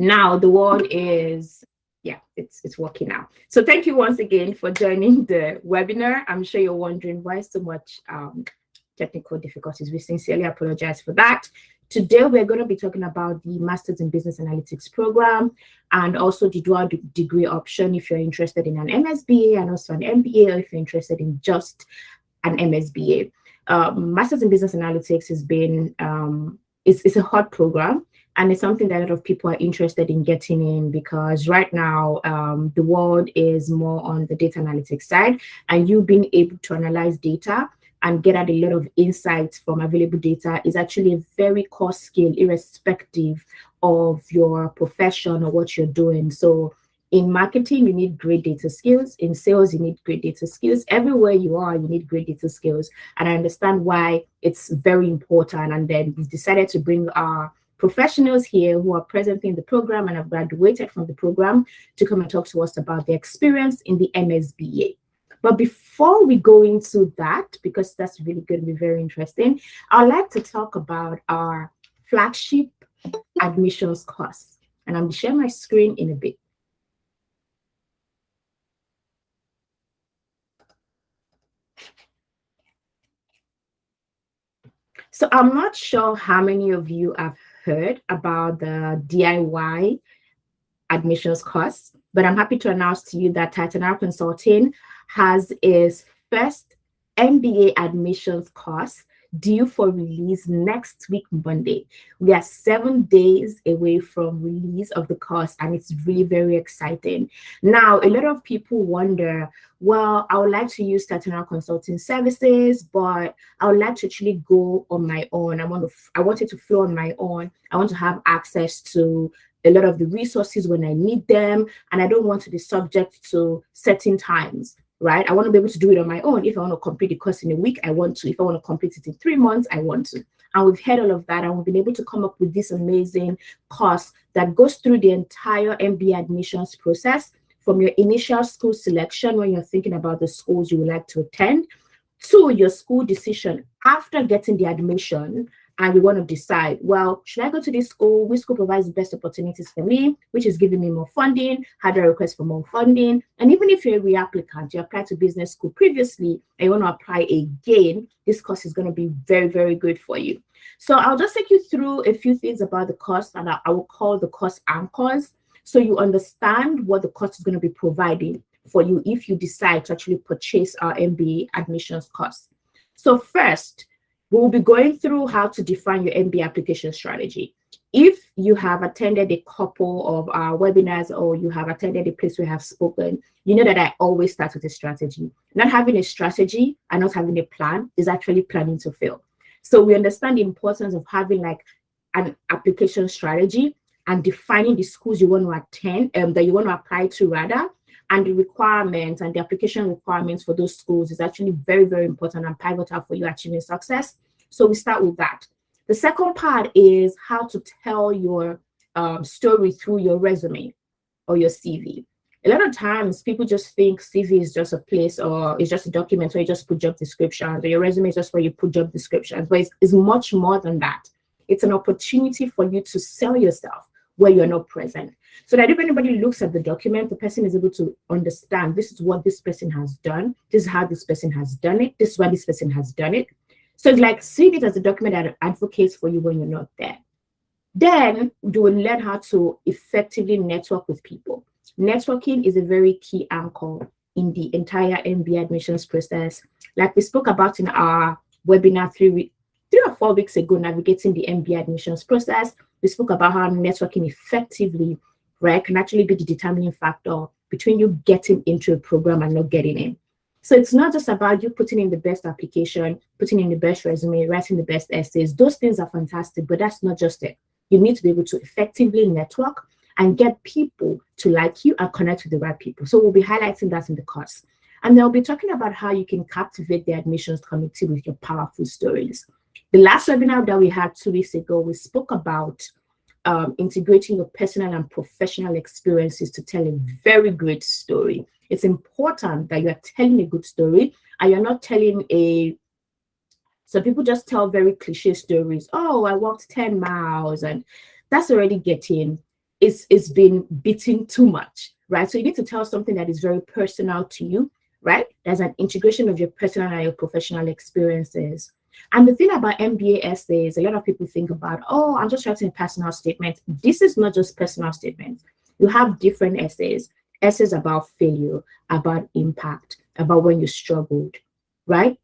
Now the world is, yeah, it's working now. So thank you once again for joining the webinar. I'm sure you're wondering why so much technical difficulties. We sincerely apologize for that. Today, we're going to be talking about the Masters in Business Analytics program and also the dual degree option if you're interested in an MSBA and also an MBA, or if you're interested in just an MSBA. Masters in Business Analytics has been, it's a hot program. And it's something that a lot of people are interested in getting in because right now the world is more on the data analytics side, and you being able to analyze data and get at a lot of insights from available data is actually a very core skill, irrespective of your profession or what you're doing. So in marketing, you need great data skills. In sales, you need great data skills. Everywhere you are, you need great data skills. And I understand why it's very important. And then we've decided to bring our professionals here who are presently in the program and have graduated from the program to come and talk to us about their experience in the MSBA. But before we go into that, because that's really going to be very interesting, I'd like to talk about our flagship admissions course. And I'm going to share my screen in a bit. So I'm not sure how many of you have heard about the DIY admissions course, but I'm happy to announce to you that Titanal Consulting has its first MBA admissions course due for release next week, Monday. We are 7 days away from release of the course, and it's really very exciting. Now, a lot of people wonder, well, I would like to use Titanal Consulting services, but I would like to actually go on my own. I want it to flow on my own. I want to have access to a lot of the resources when I need them, and I don't want to be subject to certain times. Right? I want to be able to do it on my own. If I want to complete the course in a week, I want to. If I want to complete it in 3 months, I want to. And we've heard all of that, and we've been able to come up with this amazing course that goes through the entire MBA admissions process, from your initial school selection when you're thinking about the schools you would like to attend, to your school decision after getting the admission. And we want to decide, well, should I go to this school? Which school provides the best opportunities for me? Which is giving me more funding? How do I request for more funding? And even if you're a reapplicant, you applied to business school previously and you want to apply again, this course is going to be very, very good for you. So I'll just take you through a few things about the course, and I will call the course anchors, so you understand what the course is going to be providing for you if you decide to actually purchase our MBA admissions course. So first, we'll be going through how to define your MBA application strategy. If you have attended a couple of our webinars or you have attended a place we have spoken, you know that I always start with a strategy. Not having a strategy and not having a plan is actually planning to fail. So we understand the importance of having like an application strategy and defining the schools you want to attend, that you want to apply to rather, and the requirements and the application requirements for those schools is actually very, very important and pivotal for you achieving success. So we start with that. The second part is how to tell your story through your resume or your CV. A lot of times people just think CV is just a place or it's just a document where you just put job descriptions, or your resume is just where you put job descriptions, but it's much more than that. It's an opportunity for you to sell yourself where you're not present. So that if anybody looks at the document, the person is able to understand this is what this person has done, this is how this person has done it, this is why this person has done it. So it's like seeing it as a document that advocates for you when you're not there. Then you will learn how to effectively network with people. Networking is a very key anchor in the entire MBA admissions process. Like we spoke about in our webinar 3 or 4 weeks ago, navigating the MBA admissions process, we spoke about how networking effectively, right, can actually be the determining factor between you getting into a program and not getting in. So it's not just about you putting in the best application, putting in the best resume, writing the best essays. Those things are fantastic, but that's not just it. You need to be able to effectively network and get people to like you and connect with the right people. So we'll be highlighting that in the course. And then we'll be talking about how you can captivate the admissions committee with your powerful stories. The last webinar that we had 2 weeks ago, we spoke about integrating your personal and professional experiences to tell a very great story. It's important that you are telling a good story and you're not telling so people just tell very cliche stories. Oh, I walked 10 miles, and that's already getting it's been beaten too much, right? So you need to tell something that is very personal to you, right? There's an integration of your personal and your professional experiences. And the thing about MBA essays, a lot of people think about, oh, I'm just writing a personal statement. This is not just personal statements. You have different essays about failure, about impact, about when you struggled, right?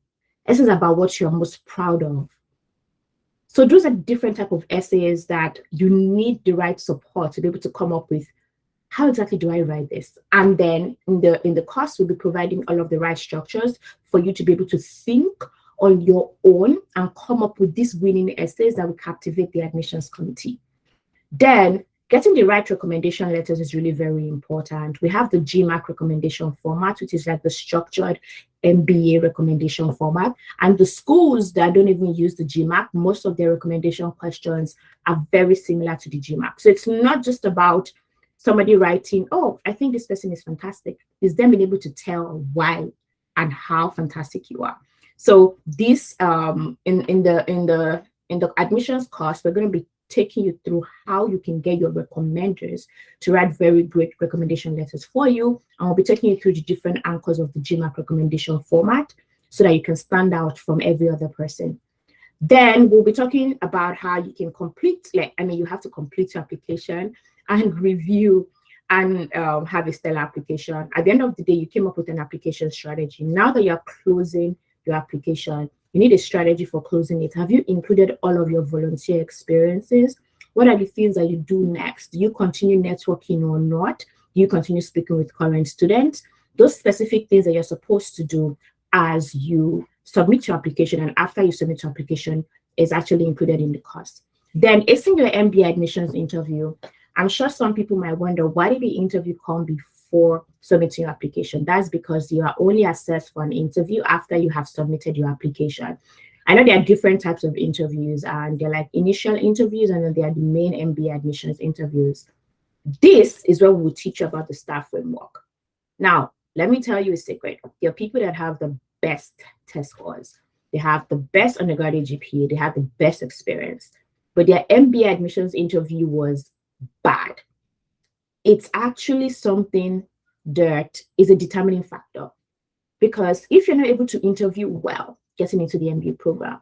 Essays about what you're most proud of. So those are different type of essays that you need the right support to be able to come up with. How exactly do I write this? And then in the course, we'll be providing all of the right structures for you to be able to think on your own and come up with these winning essays that will captivate the admissions committee. Then getting the right recommendation letters is really very important. We have the GMAC recommendation format, which is like the structured MBA recommendation format. And the schools that don't even use the GMAC, most of their recommendation questions are very similar to the GMAC. So it's not just about somebody writing, oh, I think this person is fantastic. It's them being able to tell why and how fantastic you are. So this in the admissions course, we're going to be taking you through how you can get your recommenders to write very great recommendation letters for you. And we'll be taking you through the different anchors of the GMAC recommendation format so that you can stand out from every other person. Then we'll be talking about how you can complete, you have to complete your application and review and have a stellar application. At the end of the day, you came up with an application strategy. Now that you're closing your application, you need a strategy for closing it. Have you included all of your volunteer experiences? What are the things that you do next? Do you continue networking or not? Do you continue speaking with current students? Those specific things that you're supposed to do as you submit your application and after you submit your application is actually included in the course. Then acing your MBA admissions interview. I'm sure some people might wonder, why did the interview come before submitting your application? That's because you are only assessed for an interview after you have submitted your application. I know there are different types of interviews, and they're like initial interviews, and then there are the main MBA admissions interviews. This is where we will teach you about the STAR framework. Now, let me tell you a secret. There are people that have the best test scores. They have the best undergraduate GPA. They have the best experience. But their MBA admissions interview was bad. It's actually something that is a determining factor. Because if you're not able to interview well, getting into the MBA program,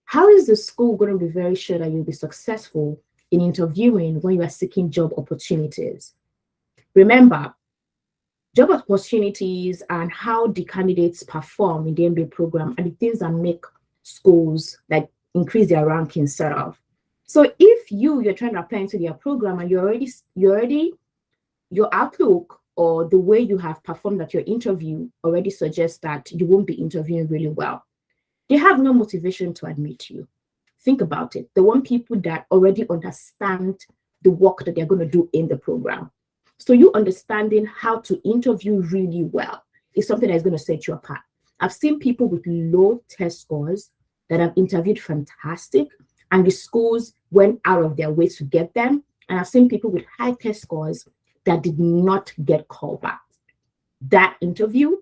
how is the school going to be very sure that you'll be successful in interviewing when you are seeking job opportunities? Remember, job opportunities and how the candidates perform in the MBA program are the things that make schools like increase their ranking sort of. So if you're trying to apply into their program and you're already your outlook or the way you have performed at your interview already suggests that you won't be interviewing really well, they have no motivation to admit you. Think about it. They want people that already understand the work that they're going to do in the program. So you understanding how to interview really well is something that is going to set you apart. I've seen people with low test scores that have interviewed fantastic, and the schools went out of their way to get them. And I've seen people with high test scores that did not get callbacks. That interview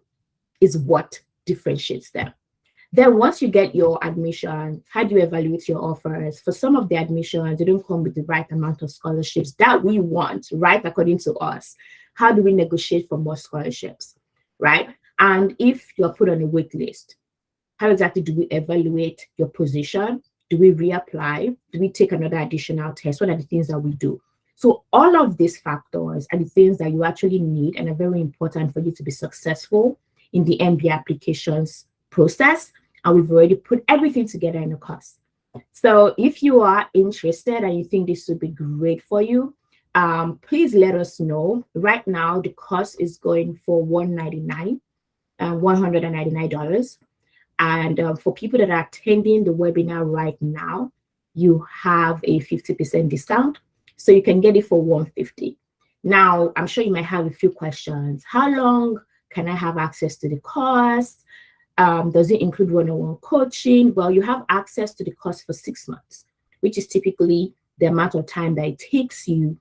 is what differentiates them. Then once you get your admission, how do you evaluate your offers? For some of the admissions, they don't come with the right amount of scholarships that we want, right? According to us. How do we negotiate for more scholarships, right? And if you're put on a wait list, how exactly do we evaluate your position? Do we reapply? Do we take another additional test? What are the things that we do? So all of these factors are the things that you actually need and are very important for you to be successful in the MBA applications process. And we've already put everything together in the course. So if you are interested and you think this would be great for you, please let us know. Right now, the course is going for $199. And for people that are attending the webinar right now, you have a 50% discount. So you can get it for $150. Now, I'm sure you might have a few questions. How long can I have access to the course? Does it include one-on-one coaching? Well, you have access to the course for 6 months, which is typically the amount of time that it takes you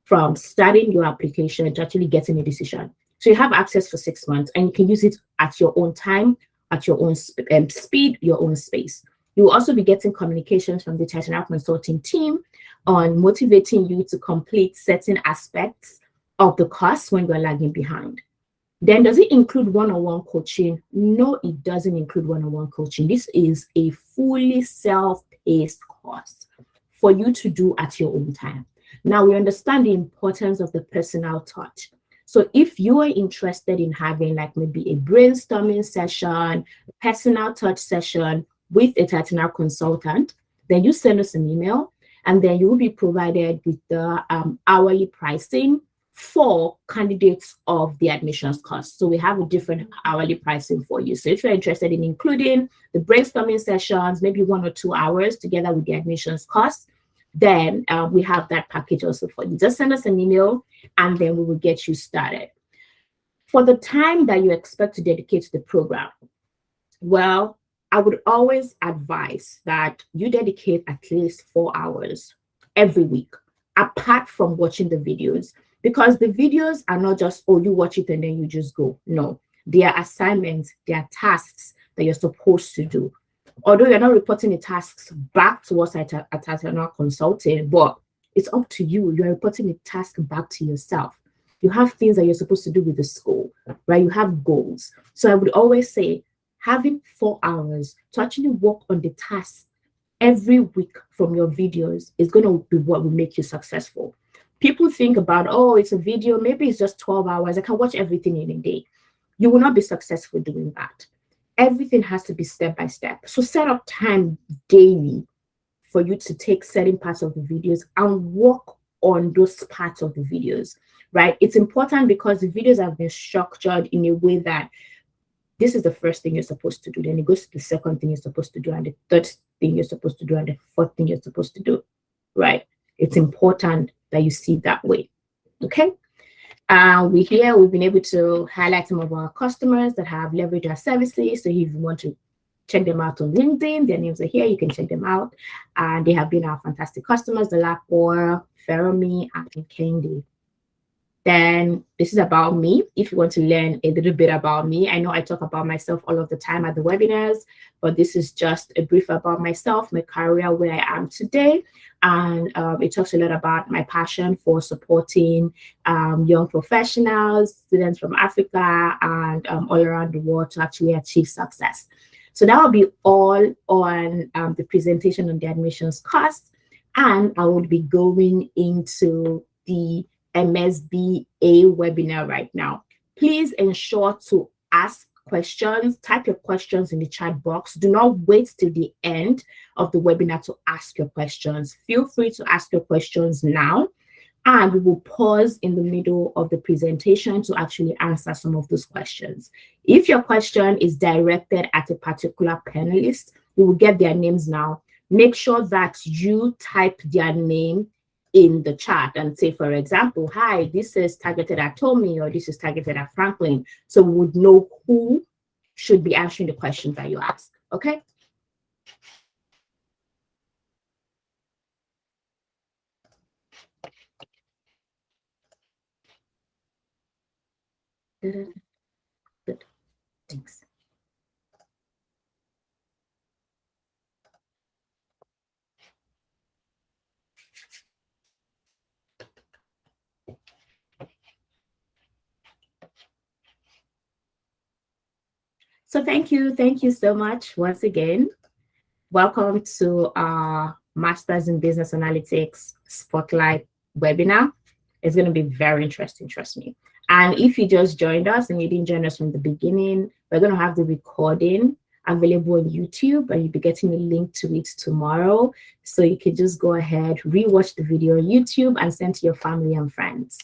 from starting your application to actually getting a decision. So you have access for 6 months, and you can use it at your own time, at your own speed, your own space. You will also be getting communications from the Titan Consulting team, on motivating you to complete certain aspects of the course when you're lagging behind. Then does it include one-on-one coaching? No, it doesn't include one-on-one coaching. This is a fully self-paced course for you to do at your own time. Now, we understand the importance of the personal touch. So if you are interested in having like maybe a brainstorming session, personal touch session with a Titanic consultant, then you send us an email and then you will be provided with the hourly pricing for candidates of the admissions cost. So we have a different hourly pricing for you. So if you're interested in including the brainstorming sessions, maybe 1 or 2 hours together with the admissions cost, then we have that package also for you. Just send us an email and then we will get you started. For the time that you expect to dedicate to the program, well, I would always advise that you dedicate at least 4 hours every week, apart from watching the videos, because the videos are not just, oh, you watch it and then you just go. No, they are assignments, they are tasks that you're supposed to do. Although you're not reporting the tasks back to us at Titanic Consulting, but it's up to you. You're reporting the task back to yourself. You have things that you're supposed to do with the school, right? You have goals. So I would always say having 4 hours to actually work on the tasks every week from your videos is going to be what will make you successful. People think about, oh, it's a video, maybe it's just 12 hours. I can watch everything in a day. You will not be successful doing that. Everything has to be step by step. So set up time daily for you to take certain parts of the videos and work on those parts of the videos, right? It's important because the videos have been structured in a way that this is the first thing you're supposed to do. Then it goes to the second thing you're supposed to do, and the third thing you're supposed to do, and the fourth thing you're supposed to do, right? It's important that you see that way, okay? We've been able to highlight some of our customers that have leveraged our services. So if you want to check them out on LinkedIn, their names are here. You can check them out. And they have been our fantastic customers, the Lakor, Feromi, and Kendi. Then this is about me. If you want to learn a little bit about me, I know I talk about myself all of the time at the webinars, but this is just a brief about myself, my career, where I am today. And it talks a lot about my passion for supporting young professionals, students from Africa, and all around the world to actually achieve success. So that will be all on the presentation on the admissions cost. And I will be going into the MSBA webinar right now. Please ensure to ask questions, type your questions in the chat box. Do not wait till the end of the webinar to ask your questions. Feel free to ask your questions now, and we will pause in the middle of the presentation to actually answer some of those questions. If your question is directed at a particular panelist, we will get their names now. Make sure that you type their name in the chat and say, for example, hi, this is targeted at Tommy, or this is targeted at Franklin. So we would know who should be answering the questions that you ask, okay? Good, thanks. So thank you so much once again. Welcome to our Masters in Business Analytics Spotlight webinar. It's going to be very interesting, trust me. And if you just joined us and you didn't join us from the beginning, we're going to have the recording available on YouTube, and you'll be getting a link to it tomorrow. So you can just go ahead, rewatch the video on YouTube and send to your family and friends.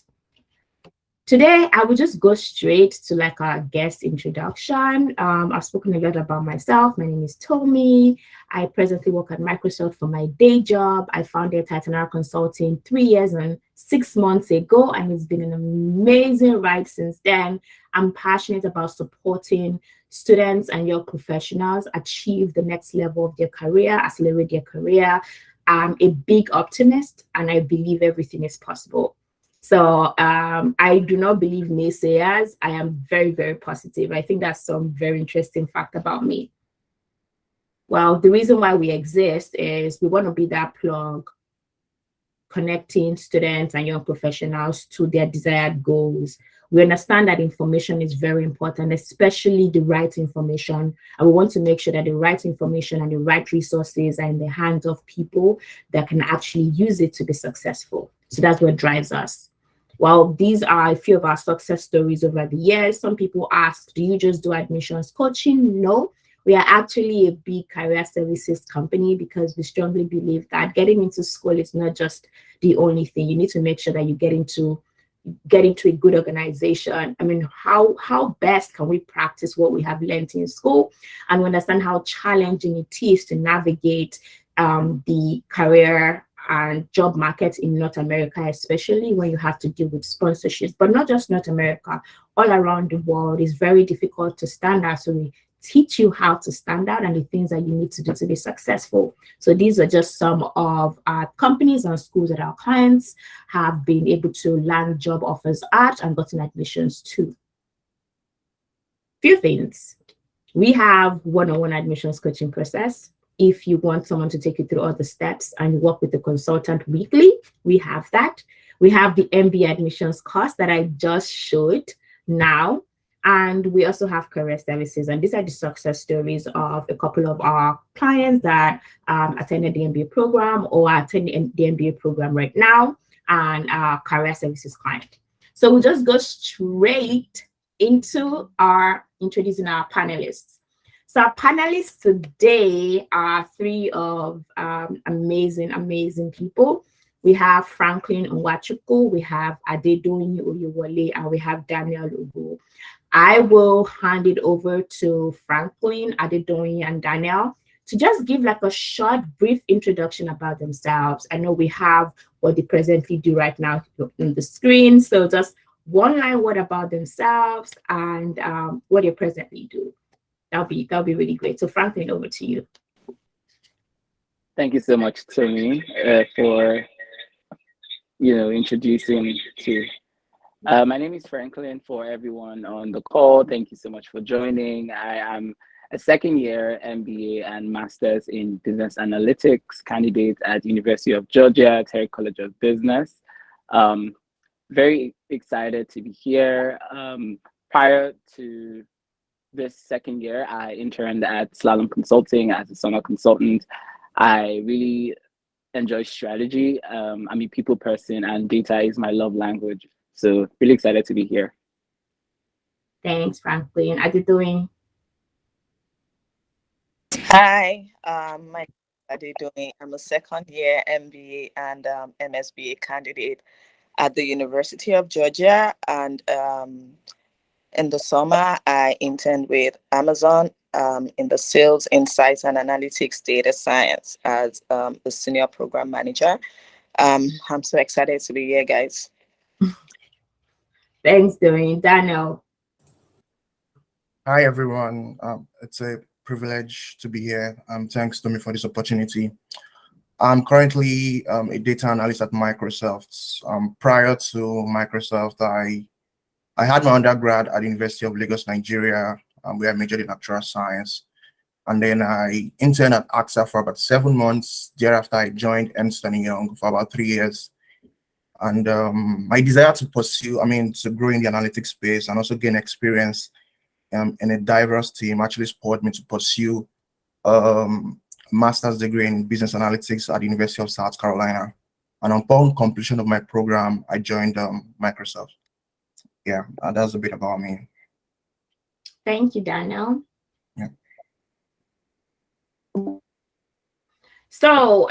Today, I will just go straight to like our guest introduction. I've spoken a lot about myself. My name is Tommy. I presently work at Microsoft for my day job. I founded Titanic Consulting 3 years and 6 months ago, and it's been an amazing ride since then. I'm passionate about supporting students and young professionals achieve the next level of their career, accelerate their career. I'm a big optimist, and I believe everything is possible. So I do not believe naysayers. I am very, very positive. I think that's some very interesting fact about me. Well, the reason why we exist is we want to be that plug connecting students and young professionals to their desired goals. We understand that information is very important, especially the right information. And we want to make sure that the right information and the right resources are in the hands of people that can actually use it to be successful. So that's what drives us. Well, these are a few of our success stories over the years. Some people ask, do you just do admissions coaching? No, we are actually a big career services company because we strongly believe that getting into school is not just the only thing. You need to make sure that you get into a good organization. I mean, how best can we practice what we have learned in school and understand how challenging it is to navigate the career and job market in North America, especially when you have to deal with sponsorships, but not just North America, all around the world. It's very difficult to stand out. So we teach you how to stand out and the things that you need to do to be successful. So these are just some of our companies and schools that our clients have been able to land job offers at and gotten admissions to. Few things. We have one-on-one admissions coaching process. If you want someone to take you through all the steps and you work with the consultant weekly, we have that. We have the MBA admissions course that I just showed now. And we also have career services. And these are the success stories of a couple of our clients that attended the MBA program or are attending the MBA program right now, and our career services client. So we'll just go straight into introducing our panelists. So our panelists today are three of amazing people. We have Franklin Nwachukwu, we have Adedoyin Oyewole, and we have Daniel Ugo. I will hand it over to Franklin, Adedoyin, and Daniel to just give like a short, brief introduction about themselves. I know we have what they presently do right now on the screen. So just one line word about themselves and what they presently do. That'll be really great. So Franklin, over to you. Thank you so much, Tony, for introducing to. My name is Franklin. For everyone on the call, thank you so much for joining. I am a second-year MBA and Master's in Business Analytics candidate at University of Georgia, Terry College of Business. Very excited to be here. Prior to this second year, I interned at Slalom Consulting as a summer consultant. I really enjoy strategy. I'm a people person and data is my love language. So really excited to be here. Thanks, Franklin. How are you doing? Hi, my Adedoyin. I'm a second-year MBA and MSBA candidate at the University of Georgia, and in the summer, I interned with Amazon in the Sales, Insights, and Analytics Data Science as a senior program manager. I'm so excited to be here, guys. Thanks, Doreen. Daniel. Hi, everyone. It's a privilege to be here. Thanks to me for this opportunity. I'm currently a data analyst at Microsoft. Prior to Microsoft, I had my undergrad at the University of Lagos, Nigeria, where I majored in actuarial science. And then I interned at AXA for about 7 months. Thereafter, I joined Ernst & Young for about 3 years. And my desire to to grow in the analytics space and also gain experience in a diverse team actually spurred me to pursue master's degree in business analytics at the University of South Carolina. And upon completion of my program, I joined Microsoft. Yeah, that's a bit about me. Thank you, Daniel. Yeah. So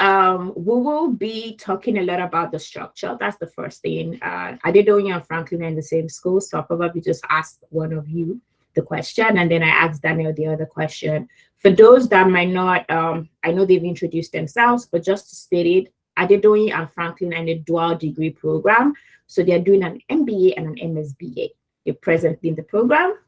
we will be talking a lot about the structure. That's the first thing. Adedoyin and Franklin are in the same school, so I'll probably just ask one of you the question, and then I ask Daniel the other question. For those that might not, I know they've introduced themselves, but just to state it, Adedoyin and Franklin are in a dual degree program. So they're doing an MBA and an MSBA. They're presently in the program,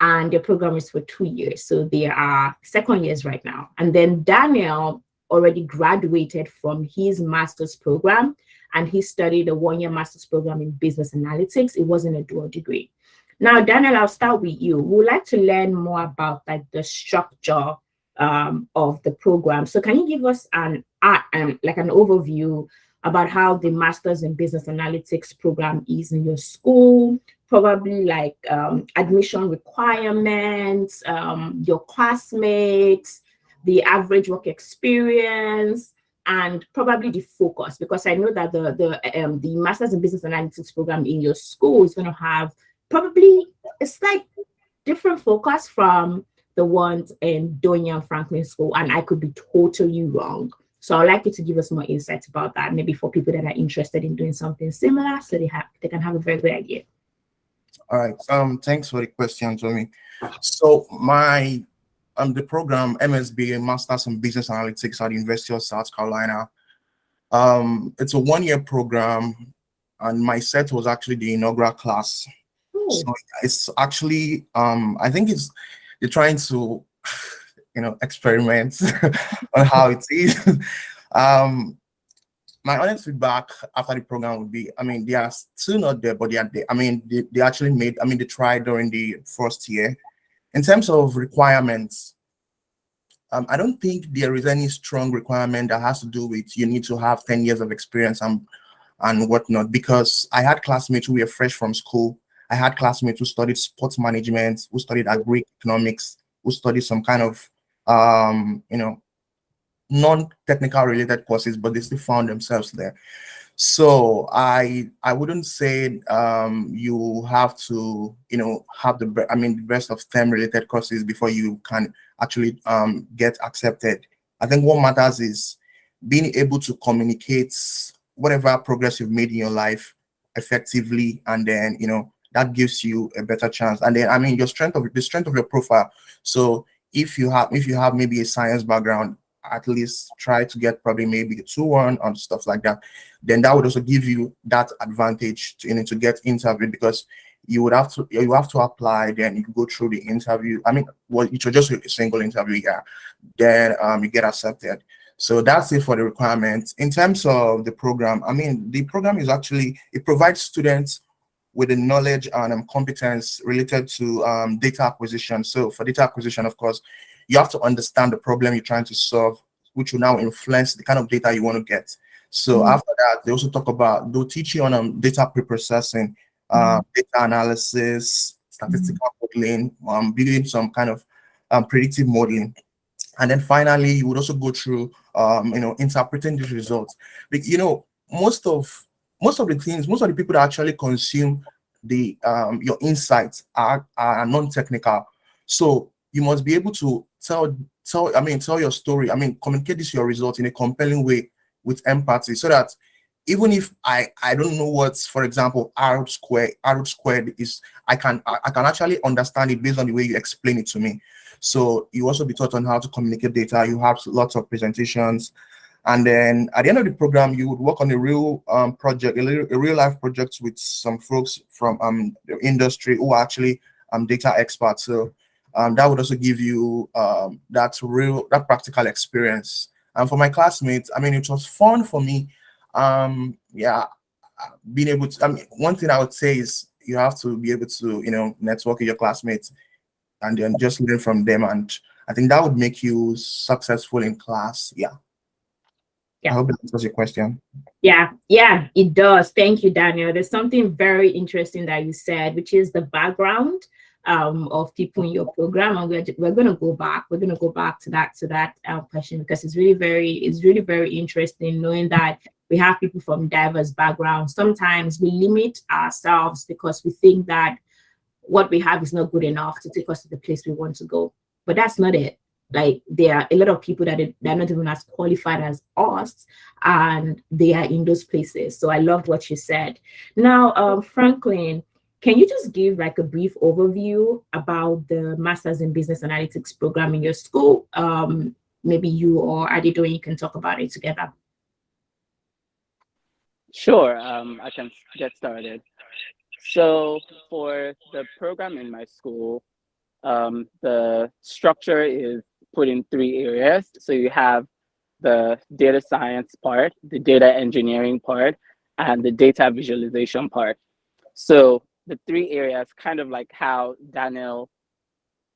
and their program is for 2 years. So they are second years right now. And then Daniel already graduated from his master's program, and he studied a 1-year master's program in business analytics. It wasn't a dual degree. Now, Daniel, I'll start with you. We would like to learn more about like the structure of the program. So can you give us an overview about how the Masters in Business Analytics program is in your school, probably like admission requirements, your classmates, the average work experience, and probably the focus, because I know that the Masters in Business Analytics program in your school is going to have probably a slight different focus from the ones in Donia and Franklin School, and I could be totally wrong. So I'd like you to give us more insights about that, maybe for people that are interested in doing something similar, so they can have a very good idea. All right. Thanks for the question, Tommy. So my the program MSB, Masters in Business Analytics at the University of South Carolina. It's a 1-year program, and my set was actually the inaugural class. Oh. So it's actually I think it's they're trying to experiment on how it is. My honest feedback after the program would be, I mean, they are still not there, but they are there. I mean, they actually made, I mean, they tried during the first year. In terms of requirements, I don't think there is any strong requirement that has to do with you need to have 10 years of experience and whatnot, because I had classmates who were fresh from school. I had classmates who studied sports management, who studied agri-economics, who studied some kind of, non-technical related courses, but they still found themselves there. So I wouldn't say you have to have the best of STEM related courses before you can actually get accepted. I think what matters is being able to communicate whatever progress you've made in your life effectively, and then that gives you a better chance. And then the strength of your profile. So if you have maybe a science background, at least try to get probably maybe a 2-1 and stuff like that. Then that would also give you that advantage to get interviewed, because you have to apply, then you go through the interview. It was just a single interview, yeah. Then you get accepted. So that's it for the requirements. In terms of the program, the program is actually, it provides students with the knowledge and competence related to data acquisition. So for data acquisition, of course, you have to understand the problem you're trying to solve, which will now influence the kind of data you want to get. So after that, they'll teach you on data pre-processing, data analysis, statistical modeling, building some kind of predictive modeling. And then finally, you would also go through, interpreting these results. Most of the people that actually consume your insights are non-technical. So you must be able to tell your story. Communicate this your results in a compelling way with empathy, so that even if I don't know what's, for example, R squared is, I can actually understand it based on the way you explain it to me. So you also be taught on how to communicate data. You have lots of presentations, and then at the end of the program, you would work on a real project, a real life project with some folks from the industry who are actually data experts. So that would also give you that practical experience. And for my classmates, it was fun for me. Being able to, one thing I would say is you have to be able to, network with your classmates and then just learn from them. And I think that would make you successful in class. Yeah. I hope that answers your question. Yeah, it does. Thank you, Daniel. There's something very interesting that you said, which is the background of people in your program, and we're going to go back. We're going to go back to that question, because it's really very interesting knowing that we have people from diverse backgrounds. Sometimes we limit ourselves because we think that what we have is not good enough to take us to the place we want to go, but that's not it. Like, there are a lot of people that they're not even as qualified as us, and they are in those places. So I loved what you said. Now, Franklin, can you just give like a brief overview about the Masters in Business Analytics program in your school? Maybe you or Adedoyin, you can talk about it together. Sure, I can get started. So for the program in my school, the structure is put in 3 areas. So you have the data science part, the data engineering part, and the data visualization part. So the 3 areas, kind of like how Daniel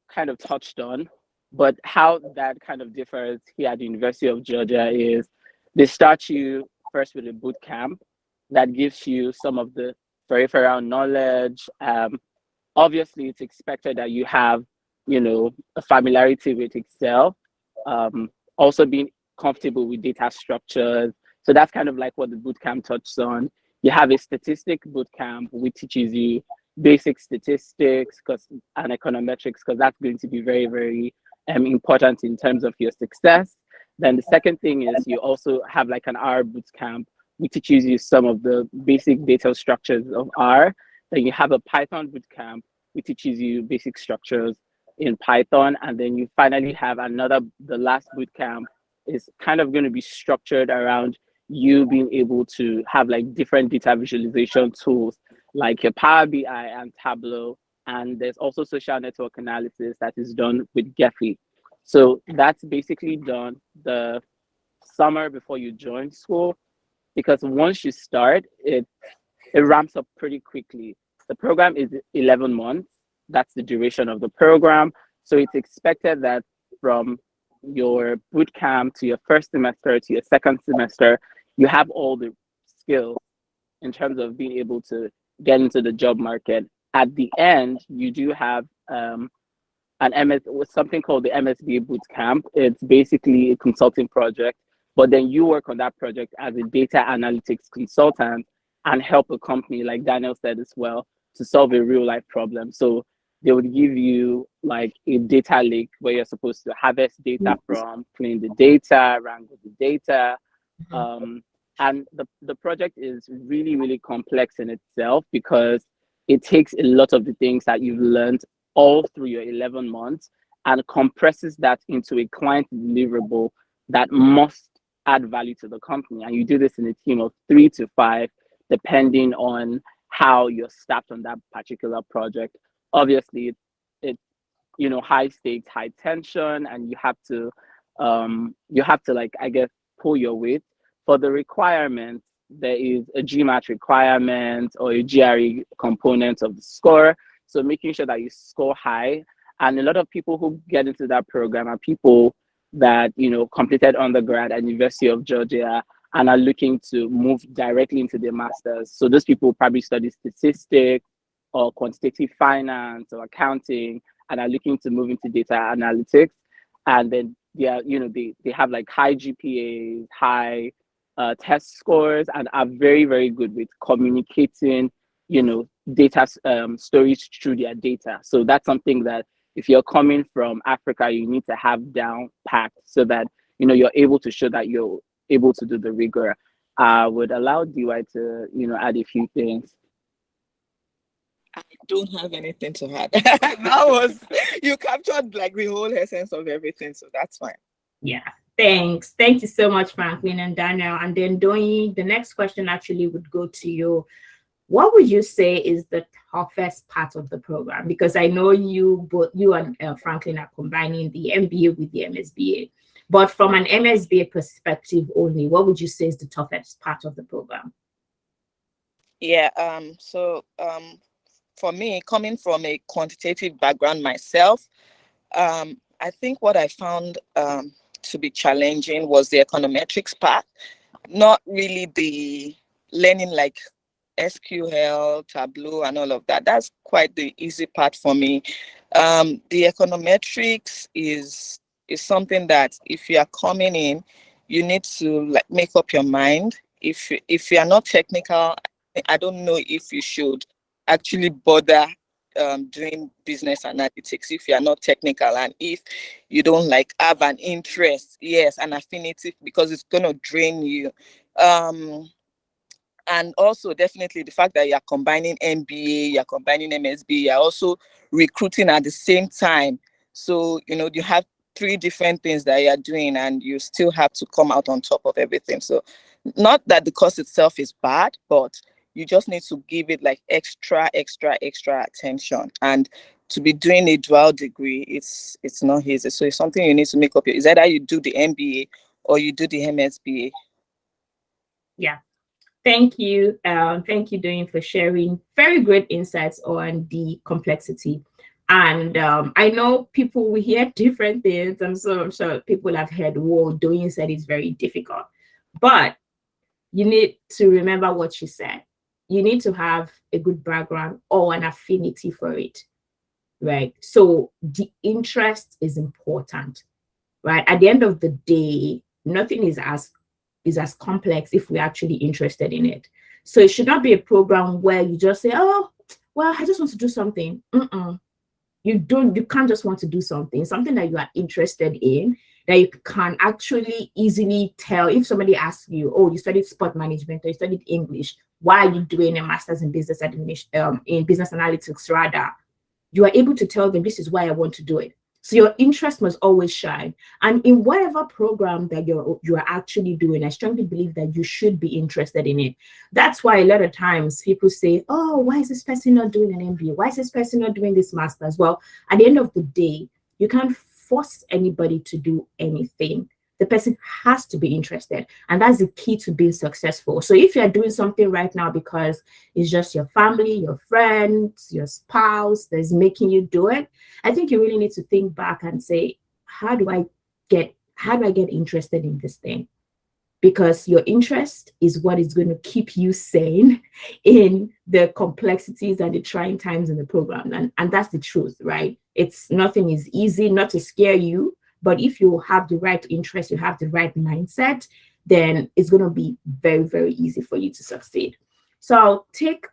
kind of touched on, but how that kind of differs here at the University of Georgia is they start you first with a boot camp that gives you some of the peripheral knowledge. Obviously, it's expected that you have, a familiarity with Excel, also being comfortable with data structures. So that's kind of like what the bootcamp touches on. You have a statistic bootcamp, which teaches you basic statistics and econometrics, because that's going to be very, very important in terms of your success. Then the second thing is you also have like an R bootcamp, which teaches you some of the basic data structures of R. Then you have a Python bootcamp, which teaches you basic structures in Python. And then you finally have the last bootcamp is kind of going to be structured around you being able to have like different data visualization tools like your Power BI and Tableau. And there's also social network analysis that is done with Gephi. So that's basically done the summer before you join school, because once you start, it ramps up pretty quickly. The program is 11 months. That's the duration of the program. So it's expected that from your boot camp to your first semester to your second semester, you have all the skills in terms of being able to get into the job market. At the end, you do have with something called the MSBA boot camp. It's basically a consulting project, but then you work on that project as a data analytics consultant and help a company, like Daniel said as well, to solve a real life problem. So they would give you like a data lake where you're supposed to harvest data from, clean the data, wrangle the data. And the project is really, really complex in itself, because it takes a lot of the things that you've learned all through your 11 months and compresses that into a client deliverable that must add value to the company. And you do this in a team of 3 to 5, depending on how you're staffed on that particular project. Obviously, it's high stakes, high tension, and you have to like, I guess, pull your weight. For the requirements, there is a GMAT requirement or a GRE component of the score. So making sure that you score high. And a lot of people who get into that program are people that, completed undergrad at University of Georgia and are looking to move directly into their masters. So those people probably study statistics or quantitative finance or accounting and are looking to move into data analytics. And then they have like high GPAs, high test scores, and are very, very good with communicating, data stories through their data. So that's something that if you're coming from Africa, you need to have down packed so that, you're able to show that you're able to do the rigor. I would allow DY to, add a few things. I don't have anything to add. You captured like the whole essence of everything, so that's fine. Yeah, thanks. Thank you so much, Franklin and Daniel. And then Doyi, the next question actually would go to you. What would you say is the toughest part of the program? Because I know you and Franklin are combining the MBA with the MSBA. But from an MSBA perspective only, what would you say is the toughest part of the program? Yeah, for me, coming from a quantitative background myself, I think what I found to be challenging was the econometrics part, not really the learning like SQL, Tableau, and all of that. That's quite the easy part for me. The econometrics is something that if you are coming in, you need to like make up your mind. If you are not technical, I don't know if you should actually bother doing business analytics if you are not technical, and if you don't like have an interest, yes, an affinity, because it's going to drain you. And also definitely the fact that you're combining MBA, you're combining MSB, you're also recruiting at the same time. So, you have 3 different things that you're doing and you still have to come out on top of everything. So not that the course itself is bad, but you just need to give it like extra attention. And to be doing a dual degree, it's not easy. So it's something you need to make up. It's either you do the MBA or you do the MSBA. Yeah. Thank you. Thank you, Doyin, for sharing very great insights on the complexity. And I know people will hear different things. And so I'm sure people have heard, whoa, Doyin said it's very difficult. But you need to remember what she said. You need to have a good background or an affinity for it, right? So the interest is important, right? At the end of the day, nothing is as complex if we're actually interested in it. So it should not be a program where you just say, "Oh, well, I just want to do something." You can't just want to do something that you are interested in, that you can actually easily tell. If somebody asks you, "Oh, you studied sport management or you studied English, why are you doing a master's in business administration, in business analytics rather?" You are able to tell them, "This is why I want to do it." So your interest must always shine. And in whatever program that you are actually doing, I strongly believe that you should be interested in it. That's why a lot of times people say, "Oh, why is this person not doing an MBA? Why is this person not doing this master's?" Well, at the end of the day, you can't force anybody to do anything. The person has to be interested. And that's the key to being successful. So if you're doing something right now because it's just your family, your friends, your spouse that's making you do it, I think you really need to think back and say, how do I get interested in this thing? Because your interest is what is going to keep you sane in the complexities and the trying times in the program. And that's the truth, right? It's nothing is easy, not to scare you, but if you have the right interest, you have the right mindset, then it's going to be very, very easy for you to succeed. So I'll send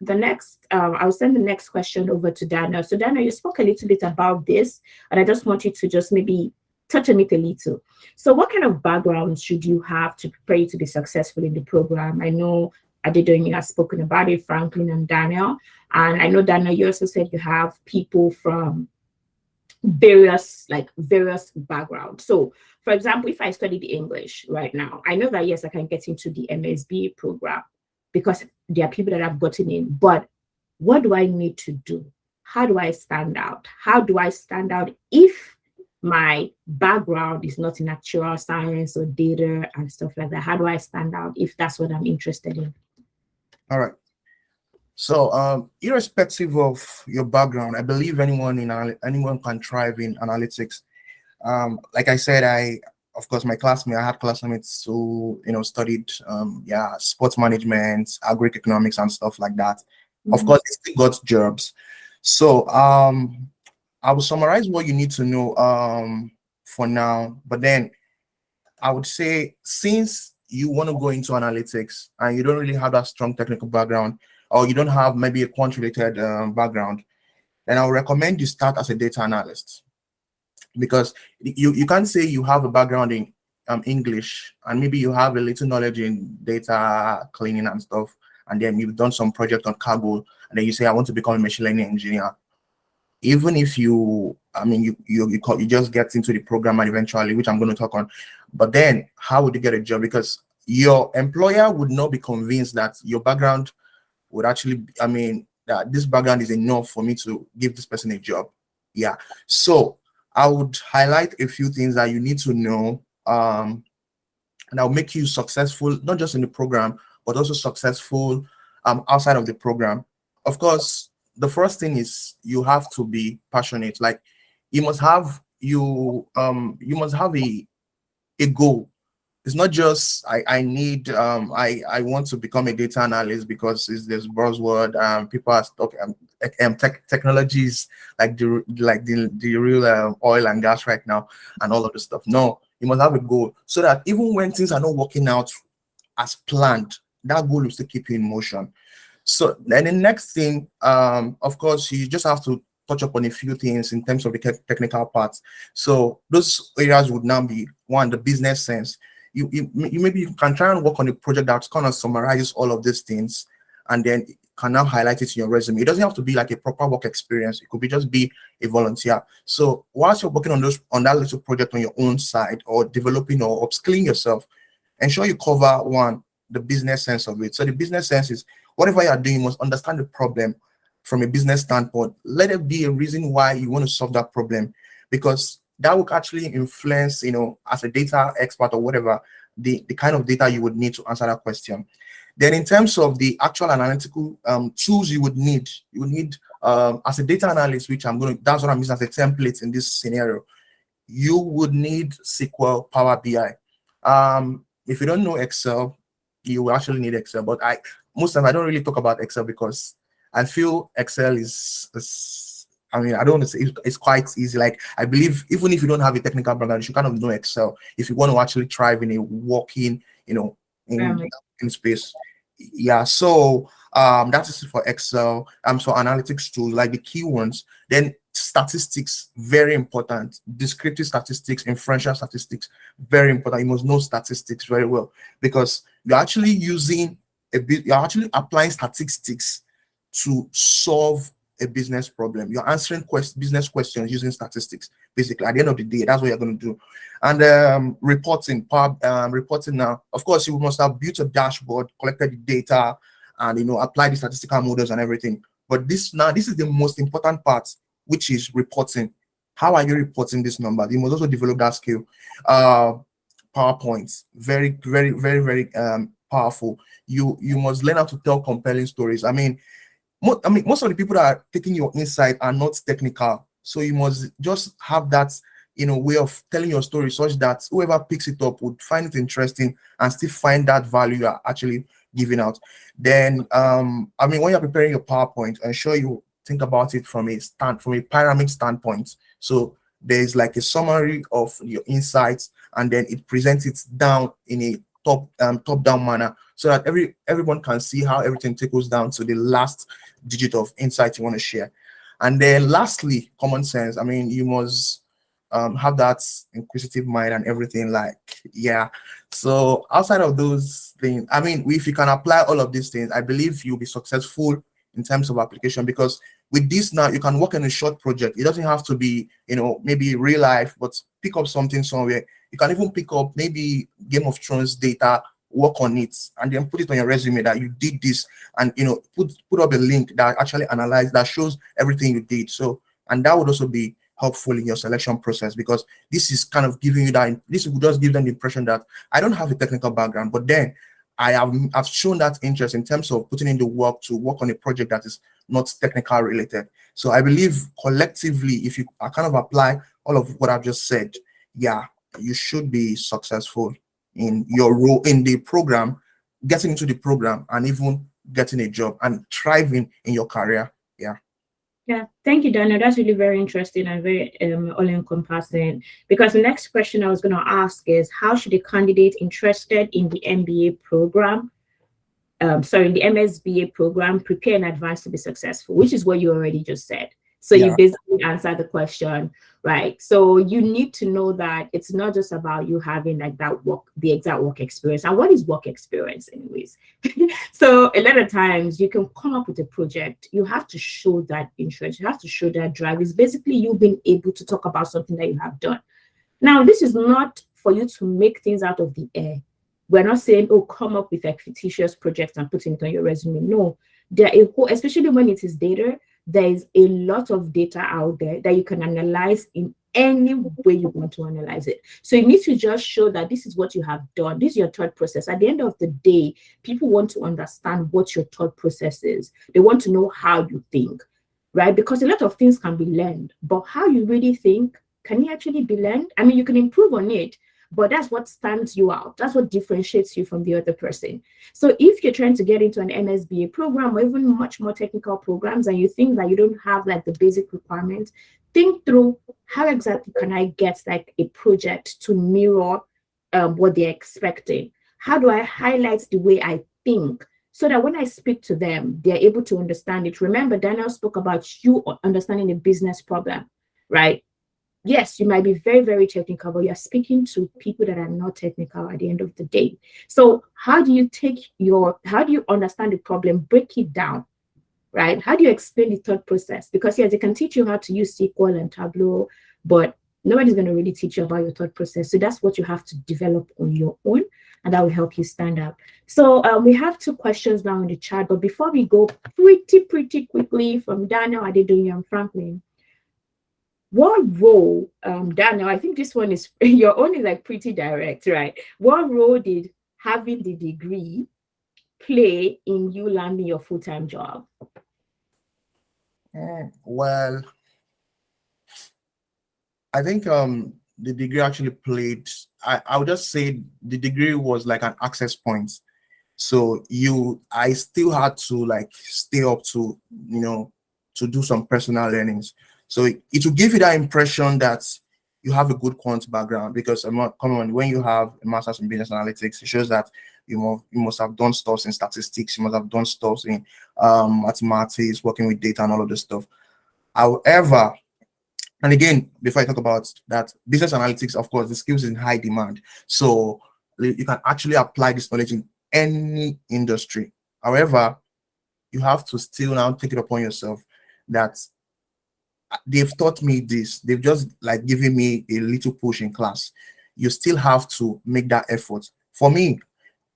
the next question over to Dana. So Dana, you spoke a little bit about this, and I just want you to just maybe touch on it a little. So what kind of background should you have to prepare you to be successful in the program? I know Adedoyin has spoken about it, Franklin and Daniel. And I know, Daniel, you also said you have people from various backgrounds. So for example, if I studied English right now, I know that yes, I can get into the MSB program because there are people that have gotten in. But what do I need to do? How do I stand out? How do I stand out if my background is not in actual science or data and stuff like that? How do I stand out if that's what I'm interested in? All right. So, irrespective of your background, I believe anyone can thrive in analytics. Like I said, of course, I had classmates who studied sports management, agroeconomics, and stuff like that. Of Mhm. course, they still got jobs. So, I will summarize what you need to know for now, but then I would say, since you want to go into analytics and you don't really have that strong technical background, or you don't have maybe a quant-related background, then I would recommend you start as a data analyst, because you can't say you have a background in English and maybe you have a little knowledge in data cleaning and stuff, and then you've done some project on cargo, and then you say, "I want to become a machine learning engineer." Even if you just get into the program and eventually, which I'm going to talk on, but then how would you get a job? Because your employer would not be convinced that your background would actually, that this background is enough for me to give this person a job. Yeah. So I would highlight a few things that you need to know, and that'll make you successful, not just in the program, but also successful outside of the program. Of course, the first thing is you have to be passionate. Like, you must have a goal. It's not just I want to become a data analyst because it's this buzzword. People are talking technologies like the real oil and gas right now and all of this stuff. No, you must have a goal so that even when things are not working out as planned, that goal will still keep you in motion. So then the next thing, of course, you just have to touch upon a few things in terms of the technical parts. So those areas would now be one, the business sense. You maybe you can try and work on a project that kind of summarizes all of these things, and then can now highlight it in your resume. It doesn't have to be like a proper work experience. It could be just be a volunteer. So whilst you're working on that little project on your own side, or developing or upskilling yourself, ensure you cover one, the business sense of it. So the business sense is whatever you are doing, you must understand the problem from a business standpoint. Let it be a reason why you want to solve that problem, because that will actually influence, as a data expert or whatever, the kind of data you would need to answer that question. Then in terms of the actual analytical tools you would need as a data analyst, that's what I'm using as a template in this scenario. You would need SQL, Power BI. If you don't know Excel, you will actually need Excel. But most times I don't really talk about Excel because I feel Excel is I mean, I don't want to say it's quite easy. Like, I believe even if you don't have a technical background, you should kind of know Excel if you want to actually thrive in a working, in space. Yeah. So that is for Excel. So analytics tools, like the key ones. Then statistics, very important. Descriptive statistics, inferential statistics, very important. You must know statistics very well because you're actually using you're actually applying statistics to solve a business problem. You're answering business questions using statistics. Basically, at the end of the day, that's what you're going to do. And reporting now. Of course, you must have built a dashboard, collected the data, and apply the statistical models and everything. But this is the most important part, which is reporting. How are you reporting this number? You must also develop that skill. PowerPoint, very, very, very, very powerful. You must learn how to tell compelling stories. Most of the people that are taking your insight are not technical, so you must just have that way of telling your story such that whoever picks it up would find it interesting and still find that value you are actually giving out. Then when you're preparing your PowerPoint, ensure you think about it from a pyramid standpoint. So there's like a summary of your insights, and then it presents it down in a top down manner, so that everyone can see how everything trickles down to the last digit of insight you want to share. And then lastly, common sense. You must have that inquisitive mind and everything, like, yeah. So outside of those things, if you can apply all of these things, I believe you'll be successful in terms of application, because with this now you can work on a short project. It doesn't have to be maybe real life, but pick up something somewhere. You can even pick up maybe Game of Thrones data, work on it, and then put it on your resume that you did this, and put up a link that actually that shows everything you did. So, and that would also be helpful in your selection process, because this is kind of giving you this will just give them the impression that I don't have a technical background, but then I've shown that interest in terms of putting in the work to work on a project that is not technical related. So I believe collectively, if you kind of apply all of what I've just said, yeah, you should be successful in your role in the program, getting into the program, and even getting a job and thriving in your career. Yeah. Yeah, thank you, Daniel. That's really very interesting and very all-encompassing. Because the next question I was going to ask is, how should a candidate interested in the MBA program, the MSBA program, prepare in advance to be successful, which is what you already just said. So Yeah. you basically answered the question, right? So you need to know that it's not just about you having like the exact work experience. And what is work experience anyways? So a lot of times you can come up with a project. You have to show that interest. You have to show that drive. It's basically you being able to talk about something that you have done. Now, this is not for you to make things out of the air. We're not saying, oh, come up with a fictitious project and put it on your resume. No, there are especially when it is data, there is a lot of data out there that you can analyze in any way you want to analyze it. So you need to just show that this is what you have done. This is your thought process. At the end of the day, people want to understand what your thought process is. They want to know how you think, right? Because a lot of things can be learned, but how you really think, can it actually be learned? You can improve on it, but that's what stands you out. That's what differentiates you from the other person. So if you're trying to get into an MSBA program or even much more technical programs, and you think that you don't have like the basic requirements, think through how exactly can I get like a project to mirror what they're expecting? How do I highlight the way I think so that when I speak to them, they're able to understand it? Remember, Daniel spoke about you understanding a business problem, right? Yes, you might be very, very technical, but you're speaking to people that are not technical at the end of the day. So how do you understand the problem, break it down, right? How do you explain the thought process? Because yes, they can teach you how to use SQL and Tableau, but nobody's going to really teach you about your thought process. So that's what you have to develop on your own, and that will help you stand out. So we have 2 questions now in the chat, but before we go, pretty quickly from Daniel Adedoyin and Franklin. What role, Daniel, I think this one is, your own is like pretty direct, right? What role did having the degree play in you landing your full-time job? Well, I think the degree actually played, I would just say the degree was like an access point. So I still had to like stay up to, to do some personal learnings. So it will give you that impression that you have a good quant background, because come on, when you have a master's in business analytics, it shows that you must have done stuff in statistics, you must have done stuff in mathematics, working with data and all of this stuff. However, and again, before I talk about that, business analytics, of course, the skills is in high demand. So you can actually apply this knowledge in any industry. However, you have to still now take it upon yourself that they've taught me this. They've just like given me a little push in class. You still have to make that effort. For me,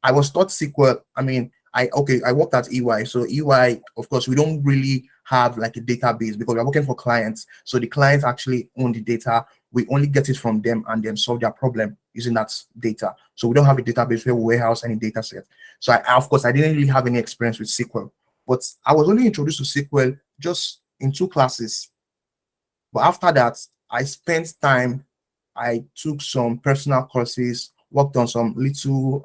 I was taught SQL. I mean, I worked at EY. So EY, of course, we don't really have like a database because we're working for clients. So the clients actually own the data. We only get it from them and then solve their problem using that data. So we don't have a database where we warehouse any data set. So of course, I didn't really have any experience with SQL, but I was only introduced to SQL just in 2 classes. But after that, I spent time, I took some personal courses, worked on some little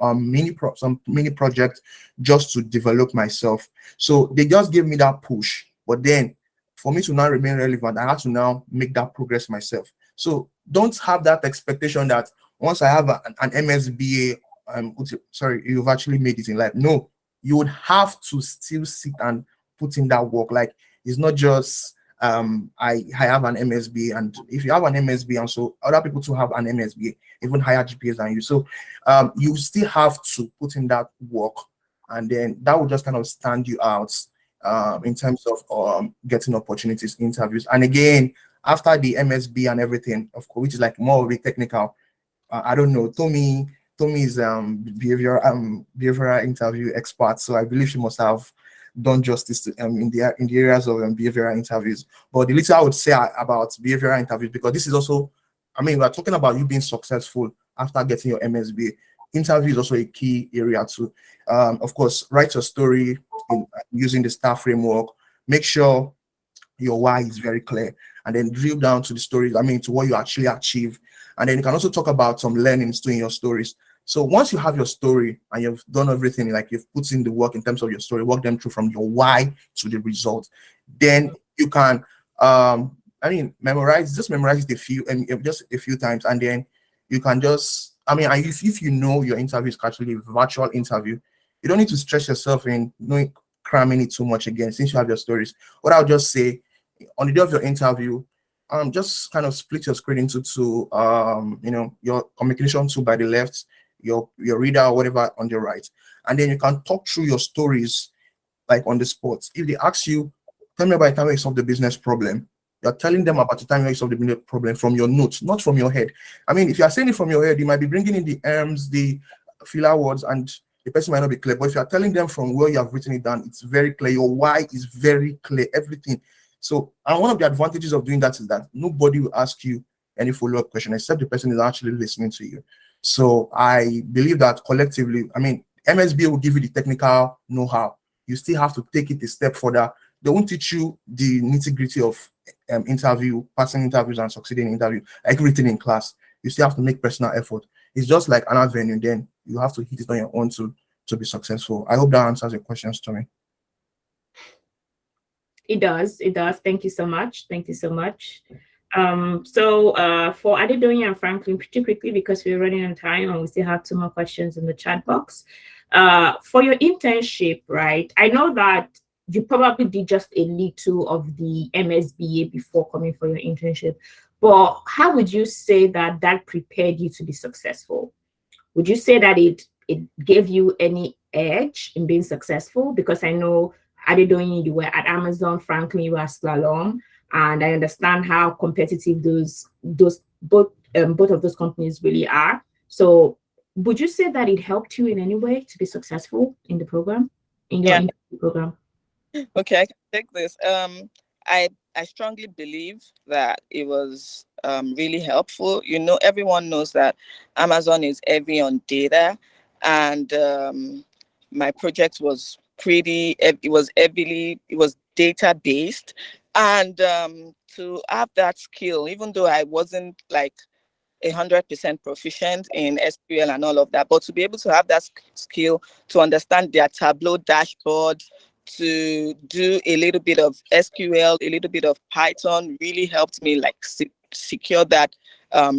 some mini projects just to develop myself. So they just gave me that push. But then for me to now remain relevant, I had to now make that progress myself. So don't have that expectation that once I have an MSBA, sorry, you've actually made it in life. No, you would have to still sit and put in that work. Like it's not just I have an MSB, and if you have an MSB and so other people too have an MSB, even higher GPAs than you, so you still have to put in that work, and then that will just kind of stand you out in terms of getting opportunities, interviews. And again, after the MSB and everything, of course, which is like more of a technical, I don't know, Tommy is behavioral interview expert, so I believe she must have done justice to, in the areas of behavioral interviews. But the little I would say about behavioral interviews, because this is also, I mean, we're talking about you being successful after getting your MSB. Interview is also a key area too. Of course, write your story using the STAR framework. Make sure your why is very clear, and then drill down to the stories, I mean, to what you actually achieve. And then you can also talk about some learnings too in your stories. So once you have your story and you've done everything, like you've put in the work in terms of your story, walk them through from your why to the result, then you can memorize it a few and just a few times, and then you can just, I mean, if you know your interview is actually a virtual interview, you don't need to stress yourself in knowing cramming it too much again, since you have your stories. What I'll just say, on the day of your interview, just kind of split your screen into two, your communication tool by the left, your reader or whatever on your right, and then you can talk through your stories like on the spot. If they ask you, tell me about the time you solved the business problem, you're telling them about the time you solved the business problem from your notes, not from your head. I mean, if you're saying it from your head, you might be bringing in the the filler words, and the person might not be clear. But if you're telling them from where you have written it down, it's very clear. Your why is very clear, everything. So, and one of the advantages of doing that is that nobody will ask you any follow-up question except the person is actually listening to you. So I believe that collectively, I mean, MSBA will give you the technical know-how. You still have to take it a step further. They won't teach you the nitty-gritty of passing interviews and succeeding in interview, like written in class. You still have to make personal effort. It's just like another venue, then you have to hit it on your own to be successful. I hope that answers your questions, Tommy. It does. It does. Thank you so much. Thank you so much. So for Adedoyin and Franklin, pretty quickly, because we're running on time and we still have 2 more questions in the chat box. For your internship, right? I know that you probably did just a little of the MSBA before coming for your internship, but how would you say that prepared you to be successful? Would you say that it gave you any edge in being successful? Because I know Adedoyin, you were at Amazon, Franklin, you were at Slalom, and I understand how competitive those both of those companies really are. So would you say that it helped you in any way to be successful in the program, in your program? Okay, I can take this. I strongly believe that it was really helpful. You know, everyone knows that Amazon is heavy on data, and my project was it was data based, and to have that skill, even though I wasn't like 100% proficient in SQL and all of that, but to be able to have that skill to understand their Tableau dashboard, to do a little bit of SQL, a little bit of Python really helped me like secure that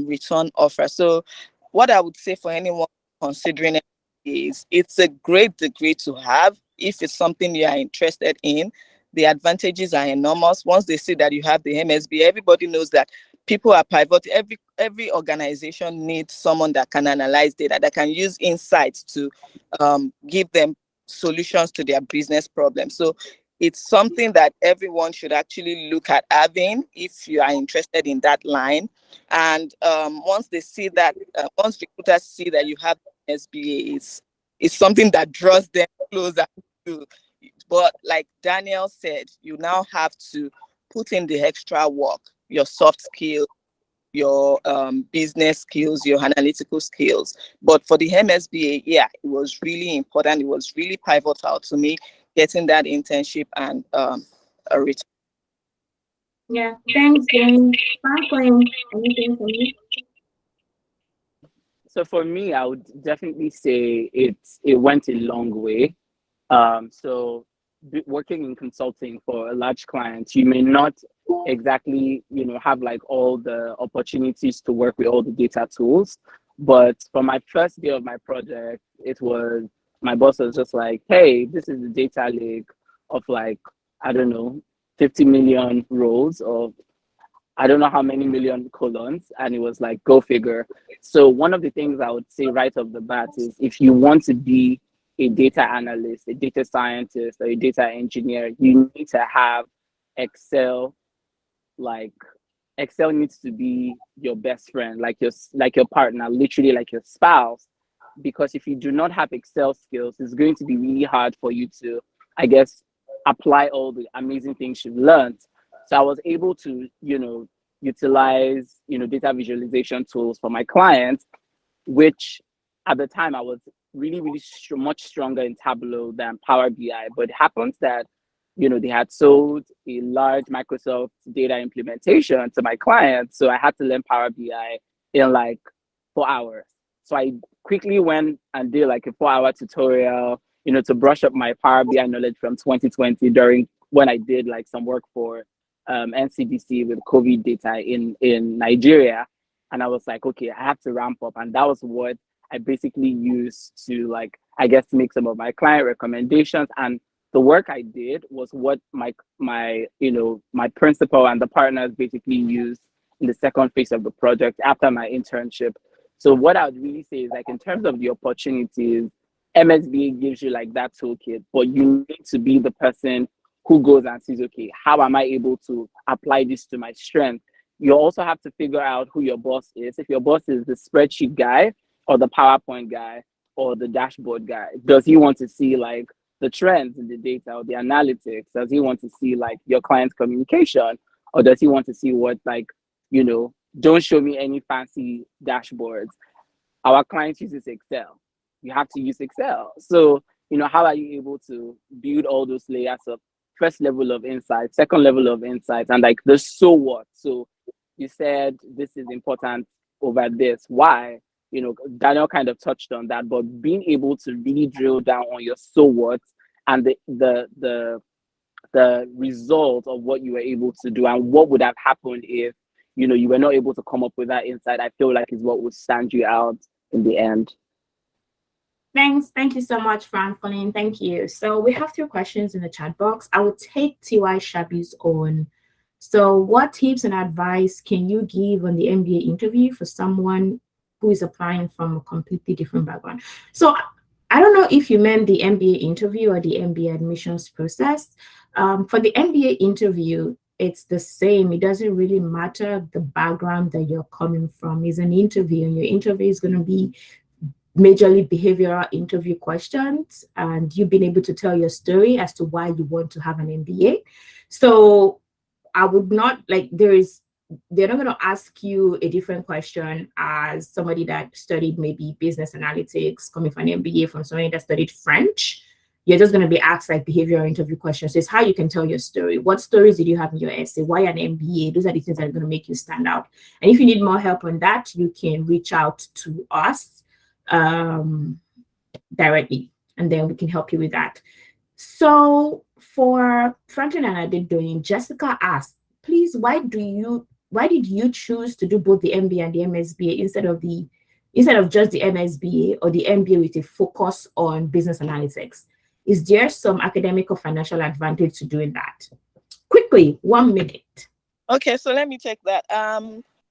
return offer. So what I would say for anyone considering it is it's a great degree to have if it's something you are interested in. The advantages are enormous. Once they see that you have the MSB, everybody knows that people are pivot. Every organization needs someone that can analyze data, that can use insights to give them solutions to their business problems. So it's something that everyone should actually look at having if you are interested in that line. And once they see that, once recruiters see that you have SBA, it's something that draws them closer to. But like Daniel said, you now have to put in the extra work, your soft skills, your business skills, your analytical skills. But for the MSBA, yeah, it was really important. It was really pivotal to me getting that internship and a return. Yeah, thanks, Jane. Franklin, anything from you? So for me, I would definitely say it went a long way. So working in consulting for a large client, you may not exactly, have like all the opportunities to work with all the data tools. But for my first day of my project, it was my boss was just like, hey, this is the data lake of like, I don't know, 50 million rows of I don't know how many million colons, and it was like, go figure. So one of the things I would say right off the bat is if you want to be a data analyst, a data scientist, or a data engineer, you need to have Excel. Like Excel needs to be your best friend, like your partner, literally like your spouse. Because if you do not have Excel skills, it's going to be really hard for you to, I guess, apply all the amazing things you've learned. So I was able to, utilize, data visualization tools for my clients, which at the time I was really, really much stronger in Tableau than Power BI. But it happens that, they had sold a large Microsoft data implementation to my clients. So I had to learn Power BI in like 4 hours. So I quickly went and did like a 4 hour tutorial, to brush up my Power BI knowledge from 2020 during when I did like some work for NCDC with COVID data in Nigeria. And I was like, okay, I have to ramp up. And that was what I basically used to like, I guess, make some of my client recommendations. And the work I did was what my principal and the partners basically used in the second phase of the project after my internship. So what I would really say is like in terms of the opportunities, MSBA gives you like that toolkit, but you need to be the person who goes and says, okay, how am I able to apply this to my strength? You also have to figure out who your boss is. If your boss is the spreadsheet guy or the PowerPoint guy or the dashboard guy, does he want to see like the trends in the data or the analytics? Does he want to see like your client's communication? Or does he want to see what like, don't show me any fancy dashboards. Our client uses Excel. You have to use Excel. So, how are you able to build all those layers of first level of insight, second level of insights, and like the so what? So you said this is important over this. Why? Daniel kind of touched on that, but being able to really drill down on your so what and the result of what you were able to do and what would have happened if you were not able to come up with that insight, I feel like is what would stand you out in the end. Thanks. Thank you so much, Franklin. Thank you. So we have 3 questions in the chat box. I will take TY Shabi's own. So what tips and advice can you give on the MBA interview for someone who is applying from a completely different background? So I don't know if you meant the MBA interview or the MBA admissions process. For the MBA interview, it's the same. It doesn't really matter the background that you're coming from. It's an interview, and your interview is going to be majorly behavioral interview questions, and you've been able to tell your story as to why you want to have an MBA. So I would not like they're not going to ask you a different question as somebody that studied maybe business analytics coming from an MBA from somebody that studied French. you're just going to be asked like behavioral interview questions. So it's how you can tell your story. What stories did you have in your essay? Why an MBA? Those are the things that are going to make you stand out. And if you need more help on that, you can reach out to us directly, and then we can help you with that. So for Franklin and Adedoyin, Jessica asked, please, why did you choose to do both the MBA and the MSBA instead of just the MSBA or the MBA with a focus on business analytics? Is there some academic or financial advantage to doing that? Quickly, 1 minute. Okay, so let me take that.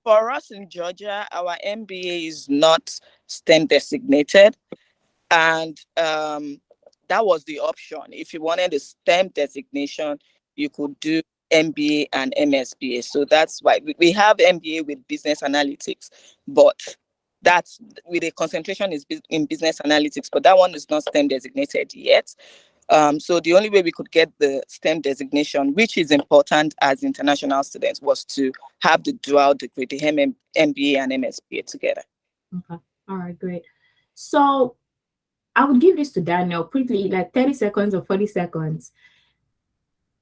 For us in Georgia, our MBA is not STEM designated, and that was the option. If you wanted a STEM designation, you could do MBA and MSBA. So that's why we have MBA with business analytics, but that's with a concentration is in business analytics, but that one is not STEM designated yet. So the only way we could get the STEM designation, which is important as international students, was to have the dual degree, the MBA and MSBA together. Okay. All right, great. So I would give this to Daniel quickly, like 30 seconds or 40 seconds.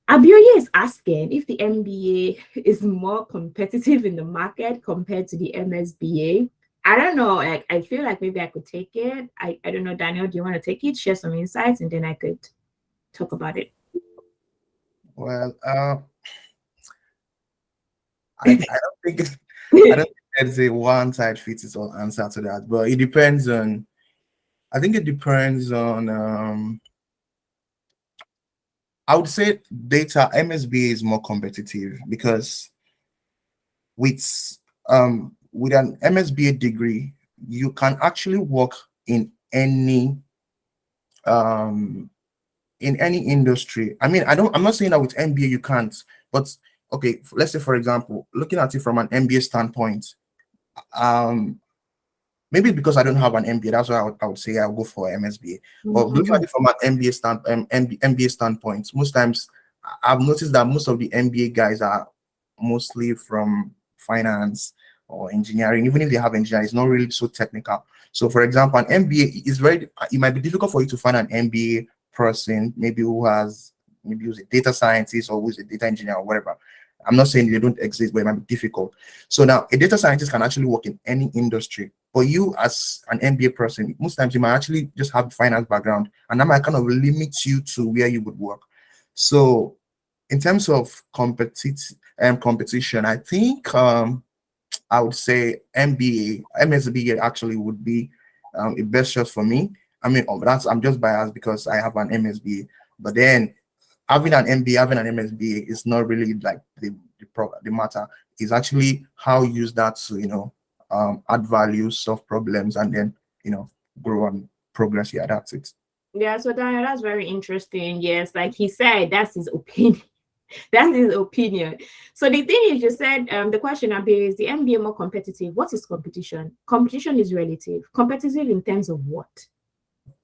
Abioye is asking if the MBA is more competitive in the market compared to the MSBA. I don't know. Like, I feel like maybe I could take it. I don't know, Daniel, do you want to take it? Share some insights, and then I could talk about it. Well, I don't think there's a one size fits all answer to that, but it depends on. I think it depends on. I would say data MSBA is more competitive because with an MSBA degree, you can actually work in any industry. I mean, I'm not saying that with MBA you can't, but okay, let's say for example, looking at it from an MBA standpoint, maybe because I don't have an MBA, that's why I would say I'll go for MSBA. But looking at it from an MBA standpoint, most times I've noticed that most of the MBA guys are mostly from finance or engineering. Even if they have engineering, it's not really so technical. So, for example, an MBA is it might be difficult for you to find an MBA person, maybe who's a data scientist or who's a data engineer or whatever. I'm not saying they don't exist, but it might be difficult. So now a data scientist can actually work in any industry. But you as an MBA person, most times you might actually just have the finance background, and that might kind of limit you to where you would work. So in terms of competition, I think I would say MSBA actually would be a best shot for me. I mean, I'm just biased because I have an MSBA, but then having an MBA, having an MSBA is not really like the matter. It's actually how you use that to add value, solve problems, and then grow and progress. Yeah, that's it. Yeah, so Daniel, that's very interesting. Yes, like he said, that's his opinion. That's his opinion. So the thing is, you said the question up here is the MBA more competitive? What is competition? Competition is relative. Competitive in terms of what?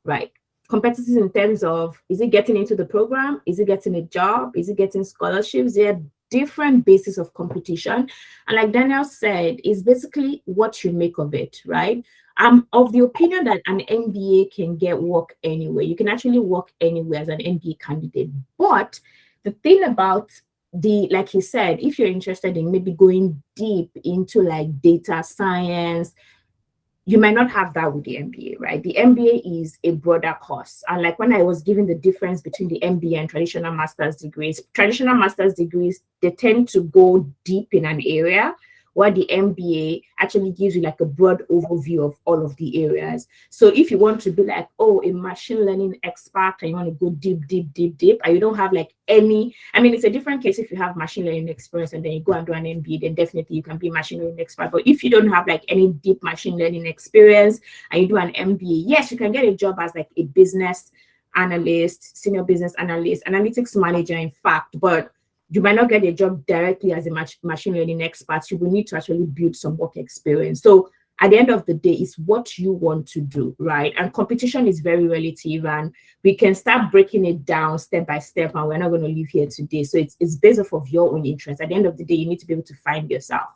Right. Competitive in terms of, is it getting into the program? Is it getting a job? Is it getting scholarships? There are different bases of competition. And like Daniel said, it's basically what you make of it, right? I'm of the opinion that an MBA can get work anywhere. You can actually work anywhere as an MBA candidate. But the thing about like he said, if you're interested in maybe going deep into like data science, you might not have that with the MBA, right? The MBA is a broader course. And like when I was giving the difference between the MBA and traditional master's degrees, they tend to go deep in an area, while the MBA actually gives you like a broad overview of all of the areas. So if you want to be like, oh, a machine learning expert and you want to go deep, and you don't have like it's a different case if you have machine learning experience and then you go and do an MBA, then definitely you can be a machine learning expert. But if you don't have like any deep machine learning experience and you do an MBA, yes, you can get a job as like a business analyst, senior business analyst, analytics manager, in fact, but you might not get a job directly as a machine learning expert. You will need to actually build some work experience. So at the end of the day, it's what you want to do, right? And competition is very relative, and we can start breaking it down step by step, and we're not going to leave here today. So it's based off of your own interest. At the end of the day, you need to be able to find yourself.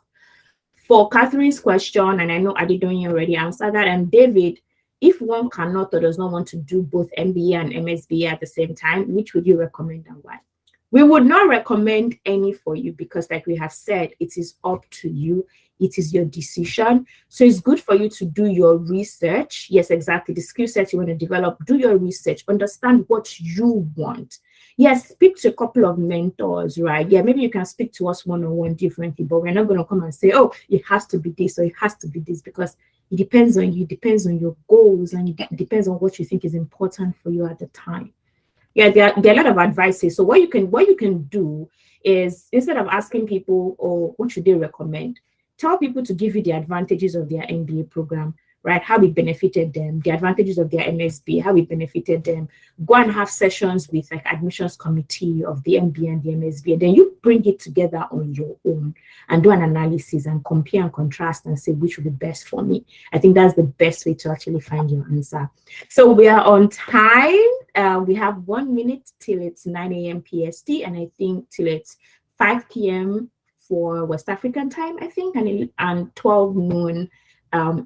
For Catherine's question, and I know Adedoyin already answered that, and David, If one cannot or does not want to do both MBA and MSBA at the same time, which would you recommend and why? We would not recommend any for you because, like we have said, it is up to you. It is your decision. So it's good for you to do your research. Yes, exactly. The skill set you want to develop, do your research, understand what you want. Yes, speak to a couple of mentors, right? Yeah, maybe you can speak to us one-on-one differently, but we're not going to come and say, oh, it has to be this or it has to be this, because it depends on you, depends on your goals, and it depends on what you think is important for you at the time. Yeah, there are a lot of advices. So what you can do is, instead of asking people, oh, what should they recommend, tell people to give you the advantages of their MBA program, right? How it benefited them, the advantages of their MSB, how it benefited them. Go and have sessions with like admissions committee of the MBA and the MSB, and then you bring it together on your own and do an analysis and compare and contrast and say which would be best for me. I think that's the best way to actually find your answer. So we are on time. We have 1 minute till it's 9 a.m. PST, and I think till it's 5 p.m. for West African time, I think, and 12 noon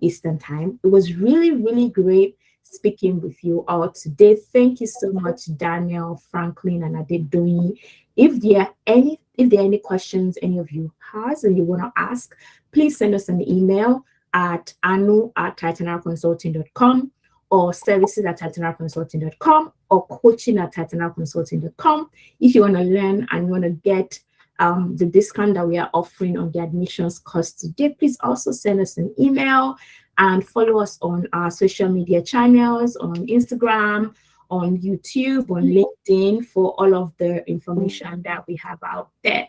Eastern time. It was really, really great speaking with you all today. Thank you so much, Daniel, Franklin, and Adedoyin. If there are any questions any of you has and you want to ask, please send us an email at anu@titanrconsulting.com or services@titanrconsulting.com or coaching@titanrconsulting.com. If you want to learn and you want to get the discount that we are offering on the admissions cost today, please also send us an email and follow us on our social media channels, on Instagram, on YouTube, on LinkedIn for all of the information that we have out there.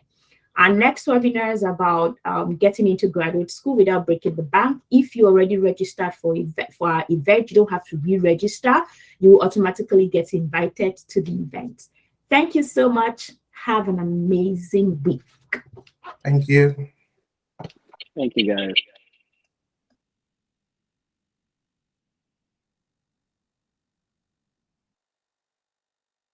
Our next webinar is about getting into graduate school without breaking the bank. If you already registered for our event, you don't have to re-register. You will automatically get invited to the event. Thank you so much. Have an amazing week. Thank you. Thank you, guys.